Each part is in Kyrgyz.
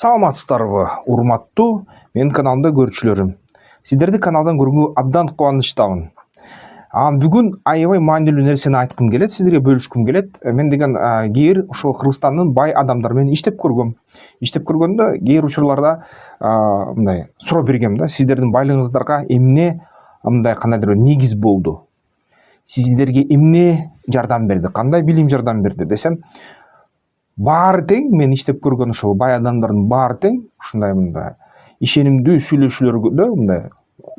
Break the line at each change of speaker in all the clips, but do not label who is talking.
Саламатсыздарбы, урматтуу менин каналымда көрүүчүлөрүм. Сиздерди каналдан көргөнгө абдан кубанычтамын. Бүгүн аябай маанилүү нерсени айткым келет, сиздерге бөлүшкүм келет. Мен деген кээ бир ошол Кыргызстандын бай адамдары менен иштеп көргөм. Иштеп көргөндө кээ бир учурларда мындай суроо бергем да, сиздердин байлыгыңыздарга эмне мындай кандайдыр негиз болду? Сиздерге эмне жардам берди? Кандай билим жардам берди десем, баары тең, мен иштеп көргөн ошол бай адамдардын баары тең, ушундай мындай ишенимдүү сүйлөшүүлөрдө мындай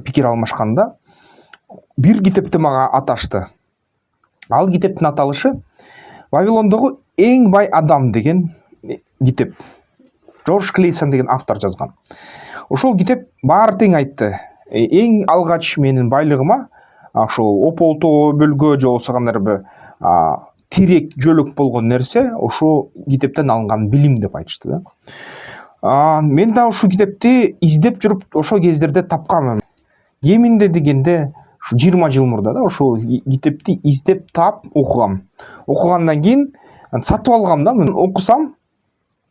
пикир алмашканда бир китепти мага аташты. Ал китептин аталышы Вавилондогу эң бай адам деген китеп. Джордж Клейсон деген автор жазган. Ошол китеп баары тең айтты. Эң алгач менин байлыгыма ошол ополтоо бөлгө же болбосо кандай бир тирек жөлөк болгон нерсе ошол китептен алынган билим деп айтышты да. Мен да ушул китепти издеп жүрүп ошол кездерде тапканмын. Кеминде дегенде 20 жыл мурда да ошол китепти издеп таап окугам. Окугандан кийин сатып алгам да, мен окусам,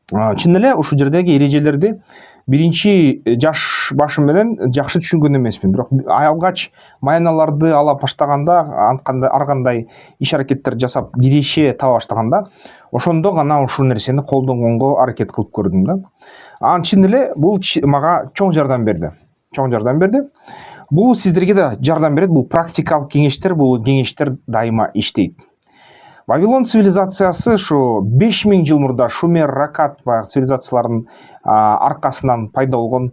чын эле ушул жердеги эрежелерди биринчи жаш башым менен жакшы түшүнгөн эмесмин. Бирок алгач маяналарды ала баштаганда, ар кандай иш аракеттер жасап киреше таба баштаганда, ошондо гана ушул нерсени колдонгонго аракет кылып көрдүм да. Чын эле бул мага чоң жардам берди. Чоң жардам берди. Бул сиздерге да жардам берет. Бул практикалык кеңештер, бул кеңештер дайыма иштейт. Вавилон цивилизациясы ушу 5000 жыл мурда Шумер, Ракат цивилизацияларынын аркасынан пайда болгон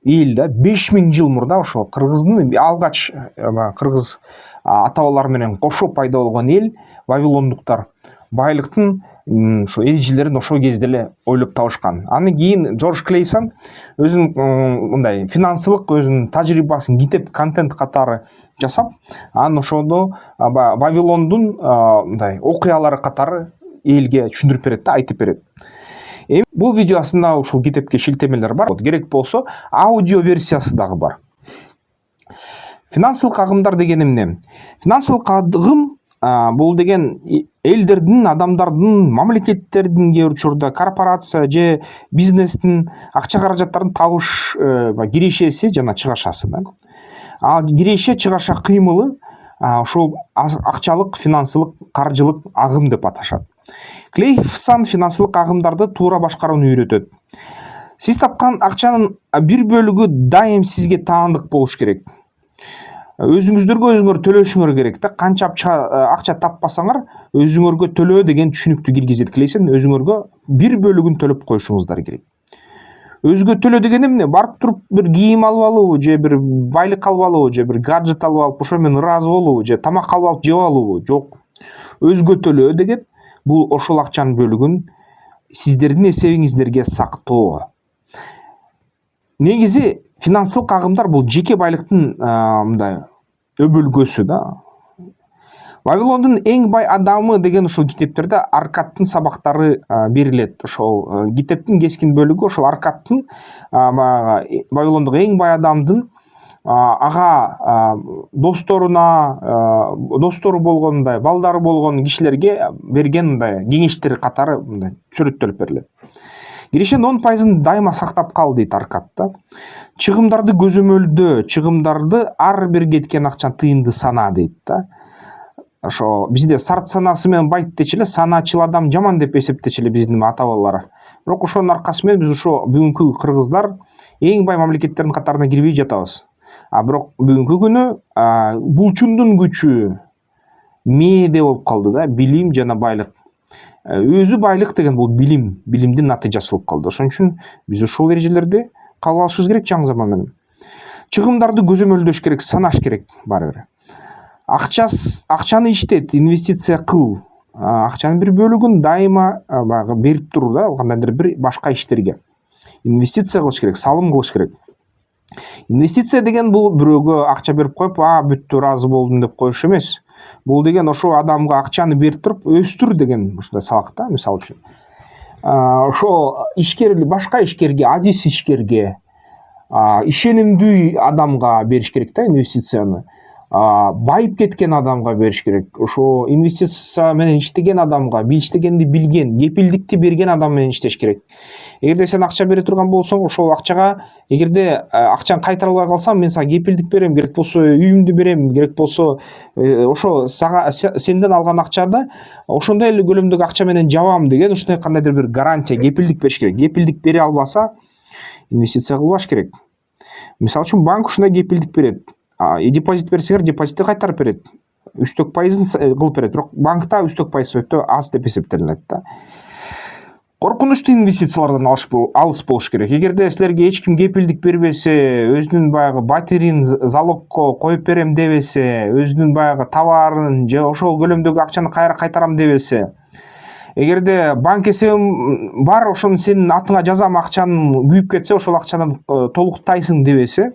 эл да. 5000 жыл мурда ошо Кыргыздын алгач кыргыз ата бабалар менен кошо пайда болгон эл Вавилондуктар байлыктын ошо эрежелерин ошол кезде эле ойлоп табышкан. Аны кийин Джордж Клейсон өзүнүн мындай финансылык өзүнүн тажрыйбасын китеп контент катары жасап, анан ошондо Вавилондун мындай окуялары катары элге түшүндүрүп берет да, айтып берет. Бул видео астында ушул китепке шилтемелер бар. Керек болсо аудио версиясы дагы бар. Финансылык агымдар деген эмне? Финансылык агым бул деген элдердин, адамдардын, мамлекеттердин кээ бир учурда корпорация же бизнестин акча каражаттарын табыш кирешеси жана чыгашасы да. Киреше чыгаша кыймылы ошол акчалык, финансылык, каржылык агым деп аташат. Клейсон финансылык агымдарды туура башкарууну үйрөтөт. Сиз тапкан акчанын бир бөлүгү дайым сизге таандык болуш керек. Өзүңүздөргө өзүңөр төлөшүңөр керек да. Канча акча таппасаңар, өзүңөргө төлөө деген түшүнүктү киргизет Клейсон. Өзүңөргө бир бөлүгүн төлөп коюшуңуздар керек. Өзгө төлөө деген эмне? Барып туруп бир кийим алып алыбы, же бир байлык алып алыбы, же бир гаджет алып алып, ошо менен ыраазы болобу, же тамак алып алып жеп алыбы? Жок. Өзгө төлөө деген бул ошол акчанын бөлүгүн сиздердин эсебиңиздерге сактоо. Негизи финансылык агымдар бул жеке байлыктын мындай өбөлгөсү да. Вавилондун эң бай адамы деген ушул китептерде Аркаттын сабактары берилет. Ошол китептин кескин бөлүгү ошол Аркаттын Вавилондогу эң бай адамдын ага достору болгон мындай балдары болгон кишилерге берген мындай кеңештери катары мындай сүрөттөлүп берилет. Кирешенин 10% дайыма сактап кал дейт Аркат да. Чыгымдарды көзөмөлдөө, чыгымдарды ар бир кеткен акчаны тыйынды сана дейт да. Ошо бизде сарт санасы менен байттечи эле, саначыл адам жаман деп эсептечи эле биздин ата бабалар. Бирок ошонун аркасы менен биз ошо бүгүнкү кыргыздар эң бай мамлекеттердин катарына кирбей жатабыз. Бирок бүгүнкү күнү булчундун күчү мээде болуп калды да, билим жана байлык. Өзү байлык деген бул билимдин натыйжасы болуп калды. Ошон үчүн биз ушул эрежелерди кабыл алышыбыз керек жаңы заман менен. Чыгымдарды көзөмөлдөш керек, санаш керек баары бир. Акчаны иштет, инвестиция кыл. Акчанын бир бөлүгүн дайыма берип тур да, кандайдыр бир башка иштерге. Инвестиция кылыш керек, салым кылыш керек. Инвестиция деген бул бирөөгө акча берип коюп, бүттү, ыраазы болдум деп коюш эмес. Бул деген ошо адамга акчаны берип туруп өстүр деген ушундай сабак да, мисалы үчүн. Ошо башка ишкерге, адис ишкерге, ишенимдүү адамга бериш керек да инвестицияны. байып кеткен адамга бериш керек. Ошо инвестиция менен иштеген адамга, иштегенди билген, кепилдикти берген адам менен иштеш керек. Эгерде сен акча бере турган болсоң, ошол акчага эгерде акчаны кайтара албай калсаң, мен сага кепилдик берем, керек болсо үйүмдү берем, керек болсо ошо сага сенден алган акчада ошондой эле көлөмдөгү акча менен жабам деген ушундай кандайдыр бир гарантия, кепилдик бериш керек. Кепилдик бере албаса, инвестиция кылбаш керек. Мисалы үчүн банк ушундай кепилдик берет. Депозит берсеңер, депозитти кайтарып берет. Үстөк пайызын кылып берет. Бирок банкта үстөк пайыз өтө аз деп эсептелинет да. Коркунучтуу инвестициялардан алыс болуш керек. Эгерде силерге эч ким кепилдик бербесе, өзүнүн баягы батирин залогко коюп берем дебесе, өзүнүн баягы товарын же ошол көлөмдөгү акчаны кайра кайтарам дебесе, эгерде банк эсебим бар, ошону сенин атыңа жазам, акчаны күйүп кетсе, ошол акчаны толуктайсың дебесе,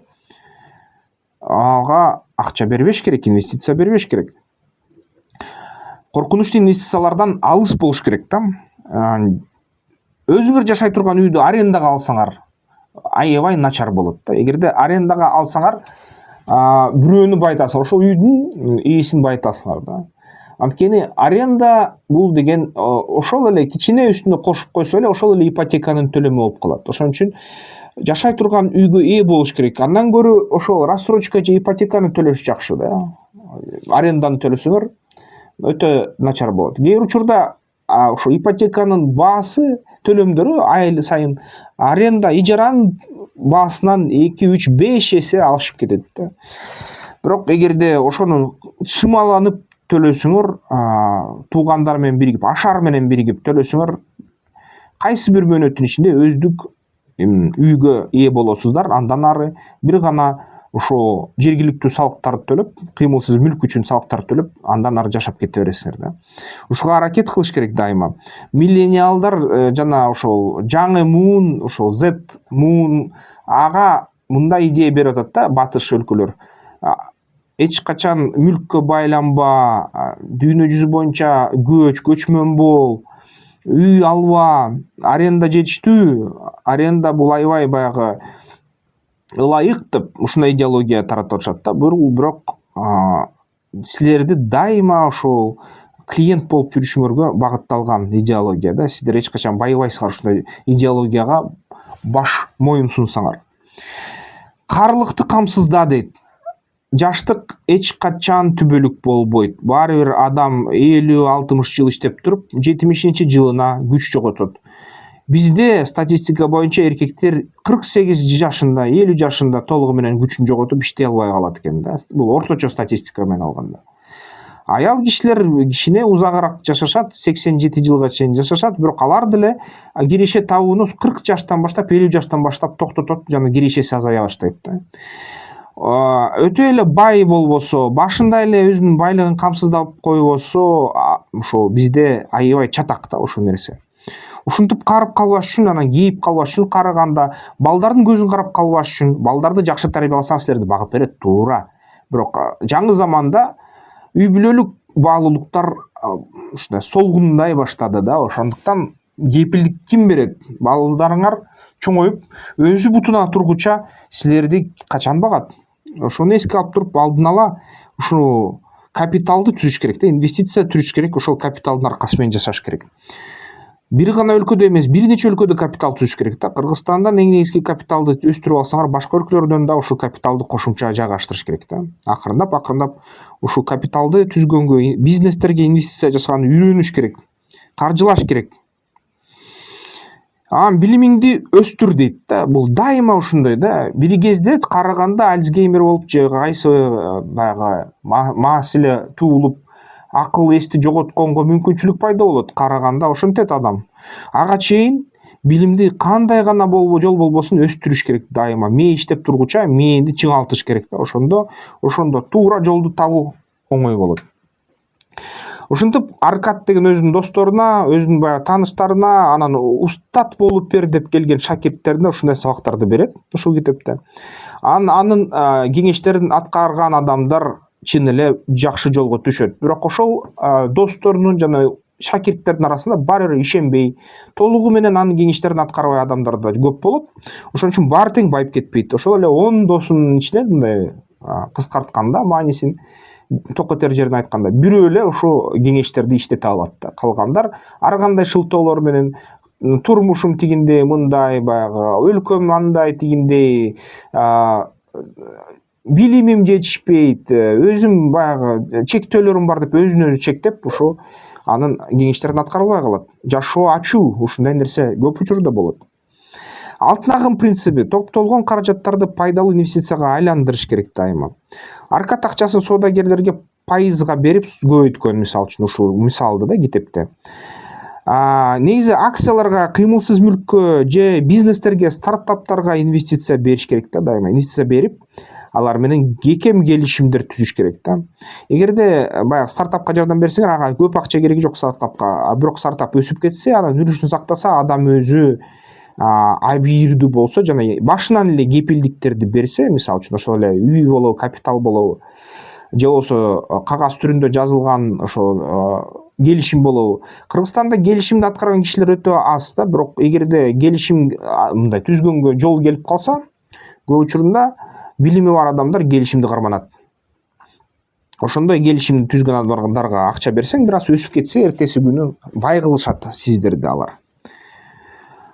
ага акча бербеш керек, инвестиция бербеш керек. Коркунучтуу инвестициялардан алыс болуш керек да. Өзүңөр жашай турган үйдү арендага алсаңар, аябай начар болот да. Эгерде арендага алсаңар, бирөөнү байтасыңар, ошол үйдүн ээсин байтасыңар да. Анткени аренда бул деген ошол эле кичине үстүнө кошуп койсо эле ошол эле ипотеканын төлөмү болуп калат. Ошон үчүн жашай турган үйгө ээ болуш керек. Андан көрө ошол рассрочка же ипотеканы төлөш жакшы да. Аренданы төлөсөңөр өтө начар болот. Кээ бир учурда ошо ипотеканын баасы, төлөмдөрү ай сайын аренда, ижаранын баасынан 2, 3, 5 эсе алышып кетет да. Бирок эгерде ошону шымаланып төлөсөңөр, туугандар менен биригип, ашар менен биригип төлөсөңөр, кайсы бир мөөнөттүн ичинде өздүк үйгө ээ болосуздар. Андан ары бир гана ошо жергиликтүү салыктарды төлөп, кыймылсыз мүлк үчүн салыктарды төлөп, андан ары жашап кете бересиңер да. Ушуга аракет кылыш керек дайыма. Миллениалдар жана ошол жаңы муун, ошол Z муун ага мындай идея берип атат да, батыш өлкөлөр. Эч качан мүлккө байланба, дүйнө жүзү боюнча көчмөн бол, үй алба, аренда жетиштүү, аренда бул аябай баягы ылайык деп ушундай идеология таратып атышат да. Бирок силерди дайыма ошол клиент болуп жүрүшүңөргө багытталган идеология да. Сиздер эч качан байыбайсыңар ушундай идеологияга баш моюн сунсаңар. Карлыкты камсызда дейт. Жаштык эч качан түбөлүк болбойт. Баары бир адам 50-60 жыл иштеп туруп, 70-жылына күч жоготот. Бизде статистика боюнча эркектер 48 жашында, 50 жашында толугу менен күчүн жоготуп иштей албай калат экен да. Бул орточо статистика менен алганда. Аял кишилер кичине узагыраак жашашат, 87 жылга чейин жашашат, бирок алар деле киреше табууну 40 жаштан баштап, 50 жаштан баштап токтотот, жана кирешеси азая баштайт да. Өтө эле бай болбосо, башында эле өзүнүн байлыгын камсыздап койбосо, ошо бизде аябай чатак да ошол нерсе. Ушинтип карып калбаш үчүн, анан кейип калбаш үчүн, карыганда балдардын көзүн карап калбаш үчүн, балдарды жакшы тарбияласаң силерди багып берет, туура. Бирок жаңы заманда үй бүлөлүк баалуулуктар ушундай солгундай баштады да. Ошондуктан кепилдик ким берет? Балдарыңар чоңоюп, өзү бутуна тургуча силерди качан багат? Ошону эске алып туруп, алдын ала ушул капиталды түзүш керек да, инвестиция түзүш керек, ошол капиталдын аркасы менен жашаш керек. Бир гана өлкөдө эмес, бир нече өлкөдө капитал түзүш керек да. Кыргызстандан эң негизги капиталды өстүрүп алсаңар, башка өлкөлөрдөн да ушул капиталды кошумча жайгаштырыш керек да. Акырындап ушул капиталды түзгөнгө, бизнестерге инвестиция жасаганды үйрөнүш керек, каржылаш керек. Билимиңди өстүр дейт да. Бул дайыма ушундай да. Бир кезде караганда Альцгеймер болуп же кайсы баягы маселе туулуп, акыл эсти жоготконго мүмкүнчүлүк пайда болот. Караганда ошентет адам. Ага чейин билимди кандай гана жол болбосун өстүрүш керек дайыма. Мээ иштеп тургуча мээни чыңалтыш керек да. Ошондо туура жолду табуу оңой болот. Ошентип Аркад деген өзүнүн досторуна, өзүнүн баягы тааныштарына, анан устат болуп бер деп келген шакирттерине ушундай сабактарды берет ушул китепте. Анын кеңештерин аткарган адамдар чын эле жакшы жолго түшөт. Бирок ошол досторунун жана шакирттердин арасында баары бир ишенбей, толугу менен анын кеңештерин аткарбай адамдар да көп болот. Ошон үчүн баары тең байып кетпейт. Ошол эле 10 досунун ичинен мындай кыскартканда маанисин токотер жерин айтканда бирөө эле ошо кеңештерди иштете алат да. Калгандар ар кандай шылтоолор менен турмушум тигиндей мындай, баягы өлкөм андай тигиндей, билимим жетишпейт, өзүм баягы чектөөлөрүм бар деп өзүн өзү чектеп ошо анын кеңештерин аткара албай калат. Жашоо ачуу ушундай нерсе көп учурда болот. Алтын агым принциби: топтолгон каражаттарды пайдалуу инвестицияга айландырыш керек дайыма. Аркат акчасын соодагерлерге пайызга берип көбөйткөн, мисалы үчүн ушул мисалды да китепте. Негизи акцияларга, кыймылсыз мүлккө же бизнестерге, стартаптарга инвестиция бериш керек да дайыма. Инвестиция берип, алар менен кекем келишимдер түзүш керек да. Эгерде баягы стартапка жардам берсеңер, ага көп акча кереги жок стартапка. Бирок стартап өсүп кетсе, анын үлүшүн сактаса, адам өзү абийирдүү болсо жана башынан эле кепилдиктерди берсе, мисалы үчүн ошол эле үй болобу, капитал болобу, же болбосо кагаз түрүндө жазылган ошо келишим болобу. Кыргызстанда келишимди аткарган кишилер өтө аз да, бирок эгерде келишим мындай түзгөнгө жол келип калса, көп учурунда билими бар адамдар келишимди карманат. Ошондой келишимди түзгөн адамдарга акча берсең, бир аз өсүп кетсе, эртеси күнү бай кылышат сиздерди алар.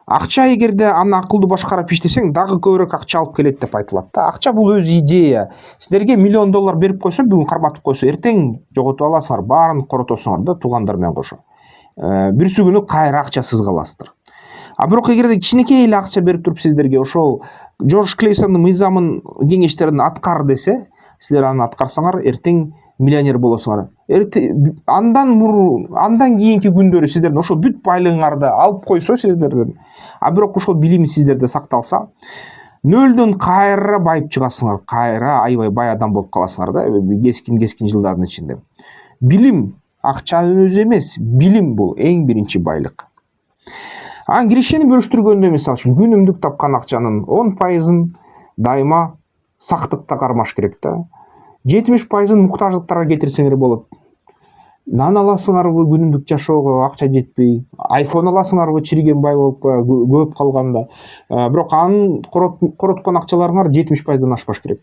Акча эгерде аны акылдуу башкарып иштесең, дагы көбүрөөк акча алып келет деп айтылат да. Акча бул өз идея. Силерге $1 миллион берип койсо, бүгүн карматып койсо, эртең жоготуп аласыңар, баарын коротосуңар да, туугандар менен кошо. Бирсү күнү кайра акчасыз каласыздар. Бирок эгерде кичинекей эле акча берип туруп сиздерге ошол Джордж Клейсондун мыйзамын кеңештерин аткар десе, силер аны аткарсаңар, эртең миллионер болосуңар. Андан кийинки күндөрү сиздердин ошол бүт байлыгыңарды алып койсо сиздерден, бирок ошол билим сиздерде сакталса, нөлдөн кайра байып чыгасыңар, кайра аябай бай адам болуп каласыңар да, кескин жылдардын ичинде. Билим акчанын өзү эмес, билим бул эң биринчи байлык. Кирешени бөлүштүргөндө, мисалы үчүн, күнүмдүк тапкан акчанын 10%-ын дайыма сактыкта кармаш керек да. 70%-ын муктаждыктарга кетирсеңер болот. Нан аласыңарбы күнүмдүк жашоого акча жетпей, iPhone аласыңарбы чириген бай болуп көп калганда. Бирок анын короткон акчаларыңар 70%-дан ашпаш керек.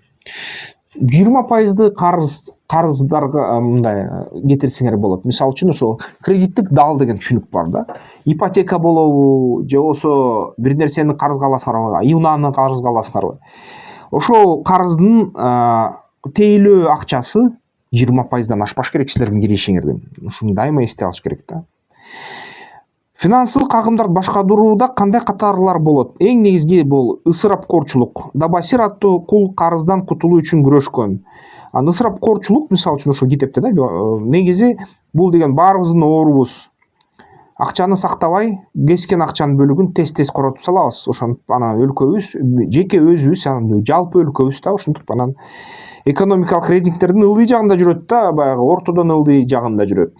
20%-ды карыздарга мындай кетирсеңер болот. Мисалы үчүн ошол кредиттик дал деген түшүнүк бар да. Ипотека болобу, же болбосо бир нерсени карызга аласыңарбы, юнаны карызга аласыңарбы. Ошол карыздын тейлөө акчасы 20%-дан ашпаш керек силердин кирешиңерден. Ушуну дайыма эсте алыш керек да. Финансылык агымдарды башкарууда кандай катарлар болот? Эң негизги бул ысырапкорчулук. Дабасир аттуу кул карыздан кутулуу үчүн күрөшкөн. Ысырапкорчулук, мисалы үчүн ошо китепте да, негизи бул деген баарыбыздын оорубуз. Акчаны сактабай, кескен акчанын бөлүгүн тез коротуп салабыз. Ошентип анан өлкөбүз, жеке өзүбүз, жалпы өлкөбүз да ушинтип анан экономикалык рейтингтердин ылдый жагында жүрөт да, баягы ортодон ылдый жагында жүрөт.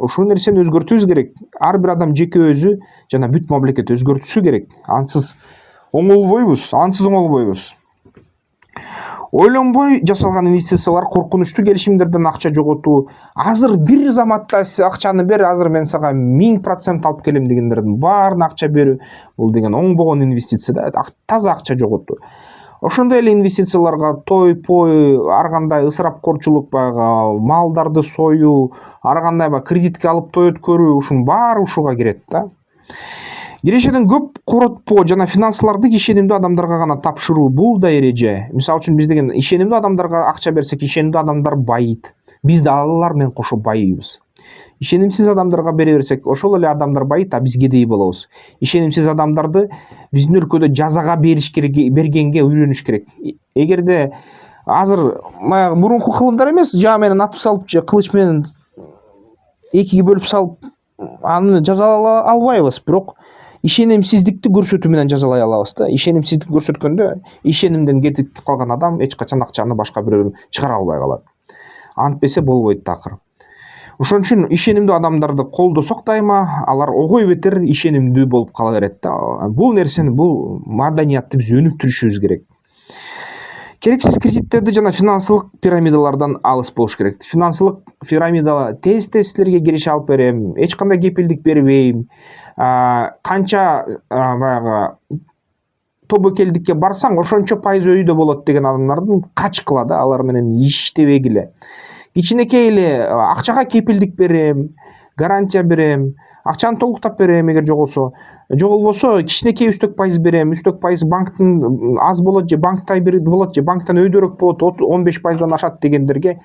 Ошол нерсени өзгөртүүбүз керек. Ар бир адам жеке өзү жана бүт мамлекет өзгөртүшү керек. Ансыз оңолбойбуз. Ойлонбой жасалган инвестициялар, коркунучтуу келишимдерден акча жоготуу, азыр бир заматта акчаны бер, азыр мен сага 1000% алып келем дегендердин баарына акча берүү, бул деген оңбогон инвестиция да, таза акча жоготуу. Ошондой эле инвестицияларга той-пой, ар кандай ысырапкорчулук, баягы малдарды союу, ар кандай кредитке алып той өткөрүү, ушунун баары ушуга кирет да. Кирешеден көп коротпоо жана финансыларды ишенимдүү адамдарга гана тапшыруу, бул да эреже. Мисалы үчүн биз деген ишенимдүү адамдарга акча берсек, ишенимдүү адамдар байыйт. Биз да алар менен кошо байыйбыз. Ишенимсиз адамдарга бере берсек, ошол эле адамдар байыйт, биз кедей болобуз. Ишенимсиз адамдарды биздин өлкөдө жазага бергенге үйрөнүш керек. Эгерде азыр мурунку кылымдар эмес, жаа менен атып салып же кылыч менен экиге бөлүп салып аны жазалай албайбыз, бирок ишенимсиздикти көрсөтүү менен жазалай алабыз да. Ишенимсиздик көрсөткөндө ишенимден кетип калган адам эч качан акчаны башка бирөөнү чыгара албай калат. Антпесе болбойт такыр. Ошон үчүн ишенимдүү адамдарды колдосок дайыма, алар огой бетер ишенимдүү болуп кала берет да. Бул нерсени, бул маданиятты биз өнүктүрүшүбүз керек. Керексиз кредиттерди жана финансылык пирамидалардан алыс болуш керек. Финансылык пирамида тез силерге киреше алып берем, эч кандай кепилдик бербейм. Канча баягы тобокелдикке барсаң ошончо пайыз өйдө болот деген адамдардын кач кылады, алар менен иштебегиле. Кичинекей эле акчага кепилдик берем, гарантия берем, акчаны толуктап берем эгер жок болбосо кичинекей үстөк пайыз берем, үстөк пайыз банктын аз болот же банктай бир болот же банктан өйдөрөөк болот, 15%дан ашат дегендерге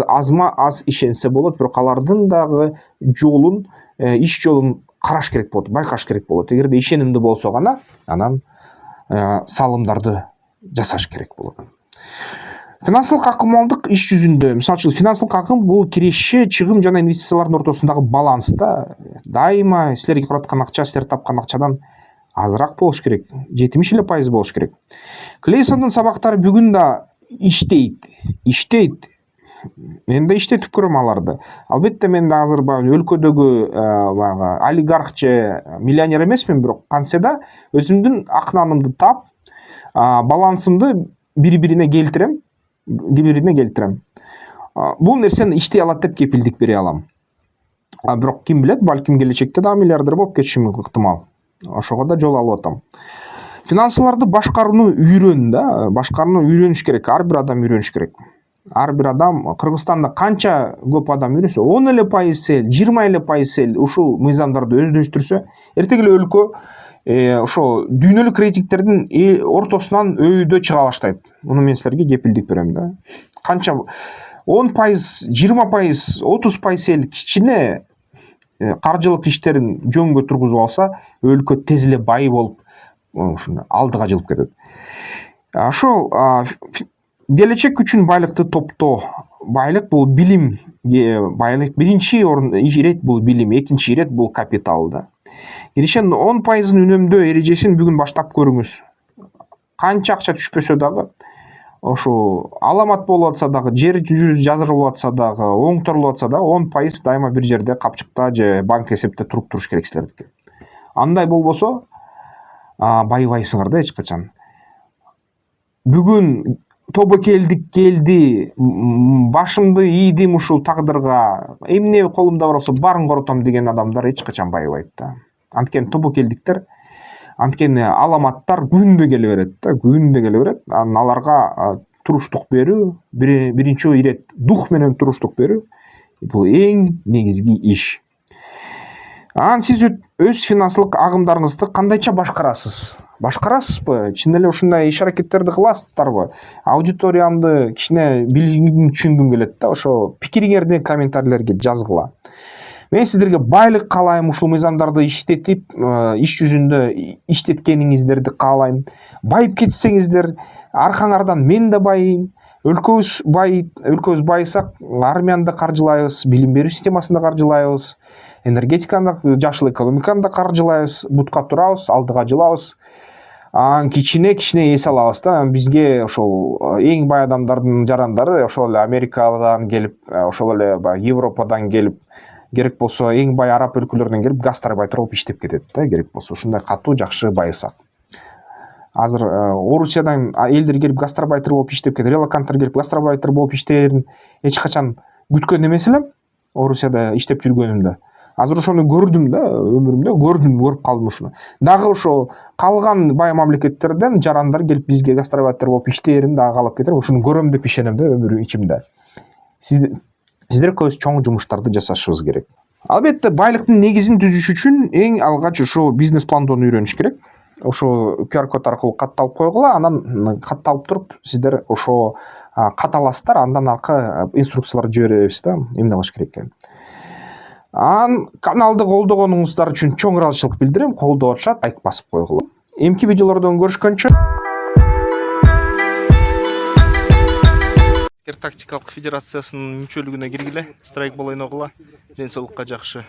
азма аз ишенсе болот, бирок алардын дагы жолун, иш жолун караш керек болот, байкаш керек болот. Эгерде ишенимдүү болсо гана анан салымдарды жасаш керек болот. Финансылык акымалдык иш жүзүндө, мисалы үчүн финансылык акым бул киреше, чыгым жана инвестициялардын ортосундагы баланста дайыма силерге кыраткан акча, силер тапкан акчадан азыраак болуш керек, 70% болуш керек. Клейсондун сабактары бүгүн да иштейт. Мен да иштетип көрөм аларды. Албетте мен да азыр өлкөдөгү олигарх же миллионер эмесмин, бирок кантсе да өзүмдүн акнанымды тап, балансымды бири-бирине келтирем. Бул нерсени иштей алат деп кепилдик бере алам. Бирок ким билет, балким келечекте дагы миллиардер болуп кетишим ыктымал. Ошого да жол алып атам. Финансыларды башкарууну үйрөнүш керек. Ар бир адам үйрөнүш керек. Ар бир адам, Кыргызстанда канча көп адам үйрөнсө, 10% 20% ушул мыйзамдарды өздөштүрсө, эртең эле өлкө ошо дүйнөлүк рейтингтердин ортосунан өйдө чыга баштайт. Муну мен силерге кепилдик берем да. Канча 10%, 20%, 30% кичине каржылык иштерин жөнгө тургузуп алса, өлкө тез эле бай болуп, ушуну алдыга жылып кетет. Ошол келечек үчүн байлыкты топтоо. Байлык бул билим. Байлык биринчи ирет бул билим, экинчи ирет бул капитал да. Киришен 10% үнөмдөө эрежесин бүгүн баштап көрүңүз. Канча акча түшпөсө дагы, ошо аламат болуп атса дагы, жер жүз жазырылып атса дагы, оңторулуп атса дагы 10% дайыма бир жерде капчыкта же банк эсепте туруш керек силердики. Андай болбосо байыбайсыңар да эч качан. Бүгүн тобокелдик келди, башымды ийдим ушул тагдырга, эмне колумда бар болсо баарын коротом деген адамдар эч качан байыбайт да. Анткени тобокелдиктер, анткени аламаттар күндө келе берет. Анан аларга туруштук берүү, биринчи ирет дух менен туруштук берүү бул эң негизги иш. Анан сиз өз финансылык агымдарыңызды кандайча башкарасызбы? Чын эле ушундай иш аракеттерди кыласыздарбы? Аудиториямды кичине билгим, түшүнгүм келет да, ошо пикириңерди комментарийлерге жазгыла. Мен сиздерге байлык каалайм, ушул мыйзамдарды иштетип, иш жүзүндө иштеткениңиздерди каалайм. Байып кетсеңиздер, аркаңардан мен да байыйм. Өлкөбүз байысак, армияны да каржылайбыз, билим берүү системасын да каржылайбыз, энергетиканы, жашыл экономиканы да каржылайбыз, бутка турабыз, алдыга жылабыз. Кичине эс алабыз да. Бизге ошол эң бай адамдардын жарандары ошол эле Америкадан келип, ошол эле Европадан келип, керек болсо эң бай араб өлкөлөрүнөн келип гастарбайтер болуп иштеп кетет да, керек болсо ушундай катуу жакшы байысак. Азыр Орусиядан элдер келип гастарбайтер болуп иштеп кетет, релоканттар келип гастарбайтер болуп иштээрин эч качан күткөн эмес элем Орусияда иштеп жүргөнүмдө. Азыр ошону көрдүм да, өмүрүмдө көрүп калдым ушуну. Дагы ошол калган бай мамлекеттерден жарандар келип бизге гастарбайтер болуп иштээрин дагы каалап кетер. Ушуну көрөм деп ишенем да өмүр ичимде. Сиздер көз чоң жумуштарды жасашыбыз керек. Албетте байлыктын негизин түзүш үчүн эң алгач ошо бизнес пландоону үйрөнүш керек. Ошо QR код аркылуу катталып койгула, анан катталып туруп сиздер ошо каталасыздар, андан аркы инструкциялар жиберебиз да, эмне кылыш керек экенин. Каналды колдогонуңуздар үчүн чоң ыраазычылык билдирем. Колдоп атышат, лайк басып койгула. Эмки видеолордон көрүшкөнчө. Аскер тактикалык федерациясынын мүчөлүгүнө киргиле, страйк болойн огула. Ден соолукка жакшы.